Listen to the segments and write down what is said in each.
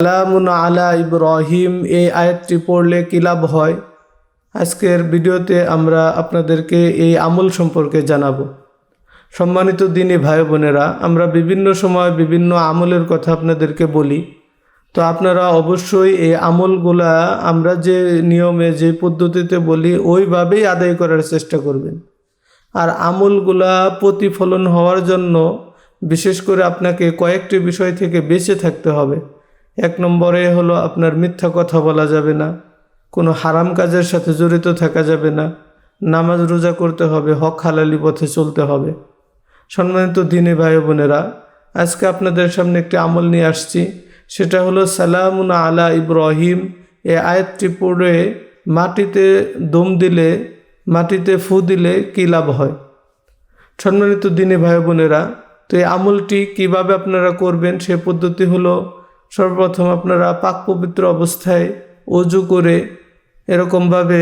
সালামুন আলা ইব্রাহিম এই আয়াতটি পড়লে কী লাভ হয়? আজকের ভিডিওতে আমরা আপনাদেরকে এই আমল সম্পর্কে জানাবো। সম্মানিত দিনী ভাই বোনেরা, আমরা বিভিন্ন সময় বিভিন্ন আমলের কথা আপনাদেরকে বলি, তো আপনারা অবশ্যই এই আমলগুলা আমরা যে নিয়মে যে পদ্ধতিতে বলি ওইভাবেই আদায় করার চেষ্টা করবেন। আর আমলগুলা প্রতিফলন হওয়ার জন্য বিশেষ করে আপনাকে কয়েকটি বিষয় থেকে বেঁচে থাকতে হবে। এক নম্বরে হলো আপনার মিথ্যা কথা বলা যাবে না, কোনো হারাম কাজের সাথে জড়িত থাকা যাবে না, নামাজ রোজা করতে হবে, হক হালালি পথে চলতে হবে। সম্মানিত দিনী ভাই বোনেরা, আজকে আপনাদের সামনে একটি আমল নিয়ে আসছি, সেটা হলো সালামুন আলা ইব্রাহিম। এই আয়াতটি পড়ে মাটিতে দম দিলে, মাটিতে ফু দিলে কী লাভ হয়? সম্মানিত দিনী ভাই বোনেরা, তো এই আমলটি কিভাবে আপনারা করবেন সে পদ্ধতি হলো, সর্বপ্রথম আপনারা পাক পবিত্র অবস্থায় ওযু করে এরকমভাবে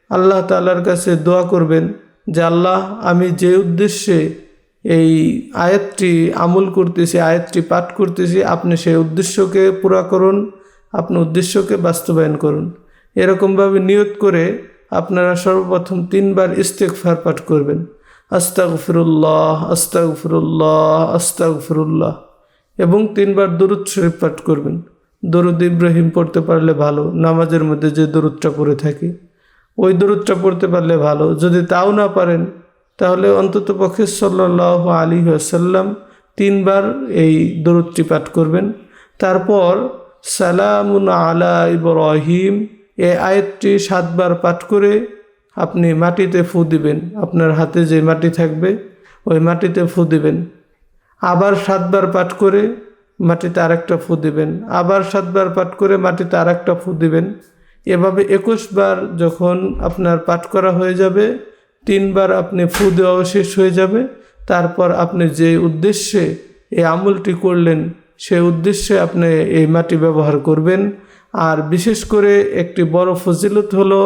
আল্লাহ তাআলার কাছে দোয়া করবেন যে আল্লাহ, আমি যে উদ্দেশ্যে এই আয়াতটি আমল করতেছি, আয়াতটি পাঠ করতেছি, আপনি সেই উদ্দেশ্যকে পুরা করুন, আপনি উদ্দেশ্যকে বাস্তবায়ন করুন। এরকমভাবে নিয়ত করে আপনারা সর্বপ্রথম 3 বার ইস্তেগফার পাঠ করবেন। আস্তাগফিরুল্লাহ আস্তাগফিরুল্লাহ আস্তাগফিরুল্লাহ, এবং 3 বার দরুদ শরীফ পাঠ করবেন। দরুদ ইব্রাহিম পড়তে পারলে ভালো, নামাজের মধ্যে যে দরুদটা পড়ে থাকি ওই দরুদটা পড়তে পারলে ভালো। যদি তাও না পারেন তাহলে অন্তত পক্ষে সাল্লাল্লাহু আলাইহি ওয়াসাল্লাম 3 বার এই দরুদটি পাঠ করবেন। তারপর সালামুন আলা ইব্রাহিম এই আয়াতটি 7 বার পাঠ করে আপনি মাটিতে ফু দিবেন। আপনার হাতে যে মাটি থাকবে ওই মাটিতে ফু দিবেন। আবার 7 বার পাঠ করে মাটিতে আরেকটা ফু দিবেন, আবার 7 বার পাঠ করে মাটিতে আরেকটা ফু দিবেন। এভাবে 21 বার যখন আপনার পাঠ করা হয়ে যাবে, 3 বার আপনি ফু দেওয়াও শেষ হয়ে যাবে। তারপর আপনি যে উদ্দেশ্যে এই আমলটি করলেন সেই উদ্দেশ্যে আপনি এই মাটি ব্যবহার করবেন। আর বিশেষ করে একটি বড় ফজিলত হলো,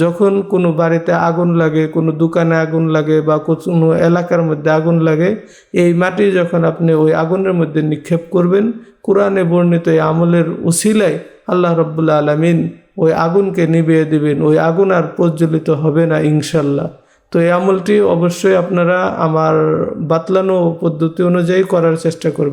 যখন কোনো বাড়িতে আগুন লাগে, কোনো দোকানে আগুন লাগে বা কোনো এলাকার মধ্যে আগুন লাগে, এই মাটি যখন আপনি ওই আগুনের মধ্যে নিক্ষেপ করবেন, কোরআনে বর্ণিত এই আমলের উসিলায় আল্লাহ রাব্বুল আলামিন ওই আগুনকে নিভিয়ে দিবেন, ওই আগুন আর প্রজ্বলিত হবে না ইনশাল্লাহ। তো এই আমলটি অবশ্যই আপনারা আমার বাতলানো পদ্ধতি অনুযায়ী করার চেষ্টা করবেন।